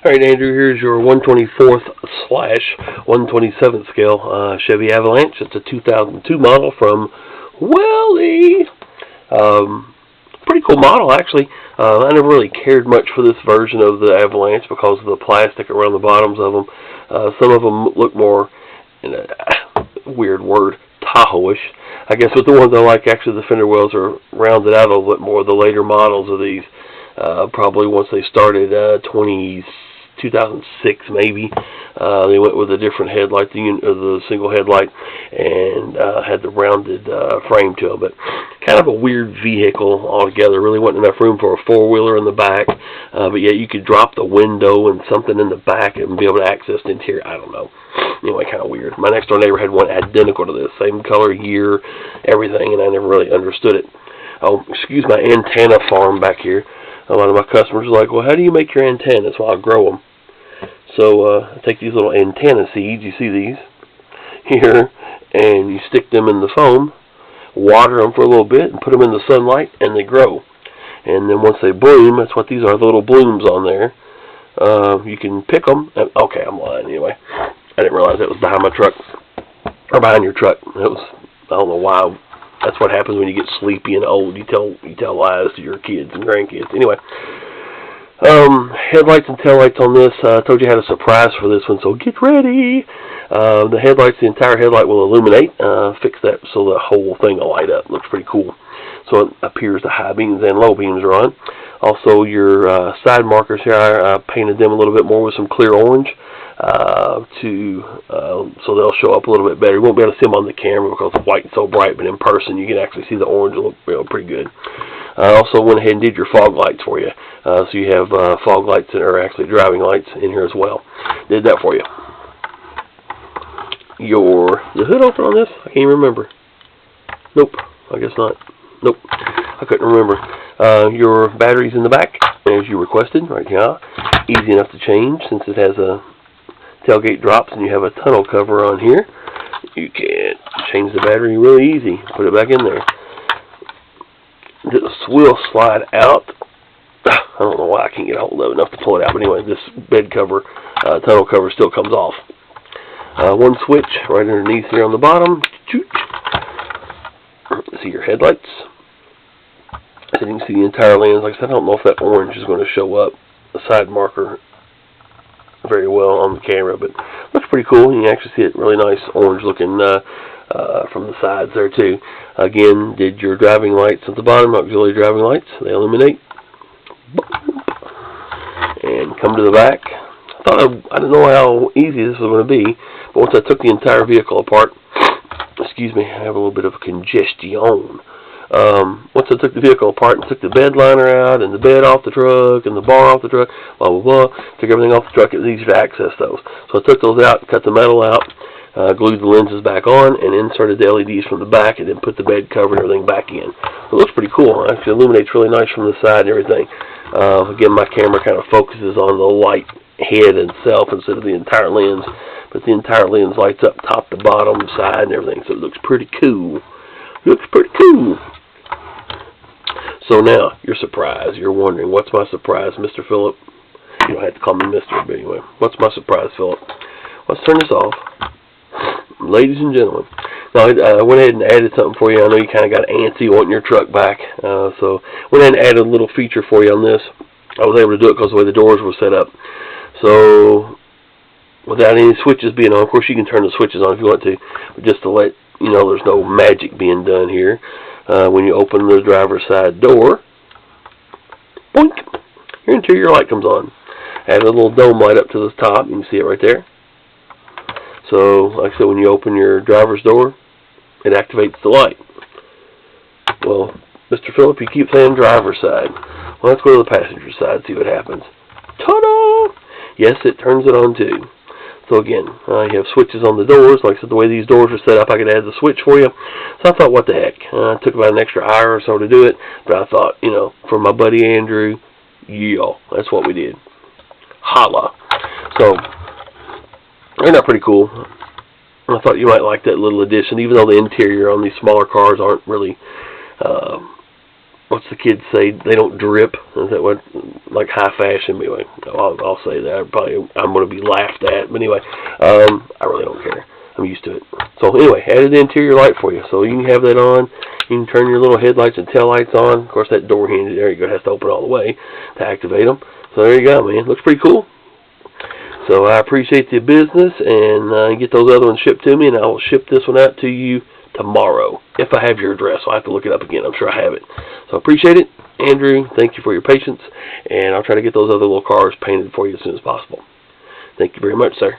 Alright, Andrew, here's your 124th/127th scale Chevy Avalanche. It's a 2002 model from Welly. Pretty cool model, actually. I never really cared much for this version of the Avalanche because of the plastic around the bottoms of them. Some of them look more, in a weird word, Tahoe-ish. I guess with the ones I like, actually the fender wells are rounded out a little bit more. The later models of these, probably once they started 2006 maybe, they went with a different headlight, the single headlight, and had the rounded frame to it. But kind of a weird vehicle altogether. Really wasn't enough room for a four-wheeler in the back, but yet you could drop the window and something in the back and be able to access the interior. I don't know. Anyway, kind of weird. My next door neighbor had one identical to this, same color, year, everything, and I never really understood it. Oh, excuse my antenna farm back here. A lot of my customers are like, well, how do you make your antennas? Well, I grow them. So I take these little antenna seeds, you see these here, and you stick them in the foam, water them for a little bit, and put them in the sunlight, and they grow. And then once they bloom, that's what these are, the little blooms on there. You can pick them. Okay, I'm lying anyway. I didn't realize that was behind my truck, or behind your truck. It was, I don't know why. That's what happens when you get sleepy and old. You tell lies to your kids and grandkids. Anyway, headlights and taillights on this. I told you I had a surprise for this one, so get ready. The headlights, the entire headlight will illuminate. Fix that so the whole thing will light up. Looks pretty cool. So it appears the high beams and low beams are on. Also, your side markers here, I painted them a little bit more with some clear orange. So they'll show up a little bit better. You won't be able to see them on the camera because the white's so bright, but in person you can actually see the orange look pretty good. I also went ahead and did your fog lights for you. So you have fog lights that are actually driving lights in here as well. Did that for you. The hood open on this? I can't even remember. Nope, I guess not. Nope, I couldn't remember. Your batteries in the back, as you requested, right here. Easy enough to change since it has a tailgate drops and you have a tunnel cover on here. You can change the battery really easy. Put it back in there. This will slide out. I don't know why I can't get a hold of it enough to pull it out, but anyway, this bed cover, tunnel cover still comes off. One switch right underneath here on the bottom. See your headlights. So you can see the entire lens. Like I said, I don't know if that orange is going to show up, the side marker, very well on the camera, but looks pretty cool. You can actually see it really nice orange looking from the sides there too. Again, did your driving lights at the bottom, auxiliary driving lights. They illuminate. And come to the back. I didn't know how easy this was going to be, but once I took the entire vehicle apart, excuse me, I have a little bit of congestion. Once I took the vehicle apart and took the bed liner out and the bed off the truck and the bar off the truck, blah, blah, blah, took everything off the truck, it was easy to access those. So I took those out, cut the metal out, glued the lenses back on, and inserted the LEDs from the back, and then put the bed cover and everything back in. So it looks pretty cool. It actually illuminates really nice from the side and everything. Again, my camera kind of focuses on the light head itself instead of the entire lens, but the entire lens lights up top to bottom, side, and everything, so it looks pretty cool. Looks pretty cool. So now, your surprise. You're wondering, what's my surprise, Mr. Phillip? You don't have to call me Mr., but anyway, what's my surprise, Phillip? Let's turn this off. Ladies and gentlemen, now I went ahead and added something for you. I know you kind of got antsy wanting your truck back, so went ahead and added a little feature for you on this. I was able to do it because of the way the doors were set up. So, without any switches being on, of course you can turn the switches on if you want to, but just to let you know there's no magic being done here. When you open the driver's side door, boink, your interior light comes on. Add a little dome light up to the top. You can see it right there. So, like I said, when you open your driver's door, it activates the light. Well, Mr. Phillip, you keep saying driver's side. Well, let's go to the passenger side, see what happens. Ta-da! Yes, it turns it on too. So again, you have switches on the doors. Like I said, the way these doors are set up, I could add the switch for you. So I thought, what the heck? It took about an extra hour or so to do it. But I thought, you know, for my buddy Andrew, yeah, that's what we did. Holla. So, isn't that pretty cool? I thought you might like that little addition, even though the interior on these smaller cars aren't really what's the kids say? They don't drip. Is that what, like high fashion? Anyway, I'll say that. I'm going to be laughed at. But anyway, I really don't care. I'm used to it. So anyway, added the interior light for you. So you can have that on. You can turn your little headlights and tail lights on. Of course, that door hinge there, you has to open all the way to activate them. So there you go, man. Looks pretty cool. So I appreciate the business, and get those other ones shipped to me, and I will ship this one out to you tomorrow. If I have your address, I'll have to look it up again. I'm sure I have it. So I appreciate it. Andrew, thank you for your patience, and I'll try to get those other little cars painted for you as soon as possible. Thank you very much, sir.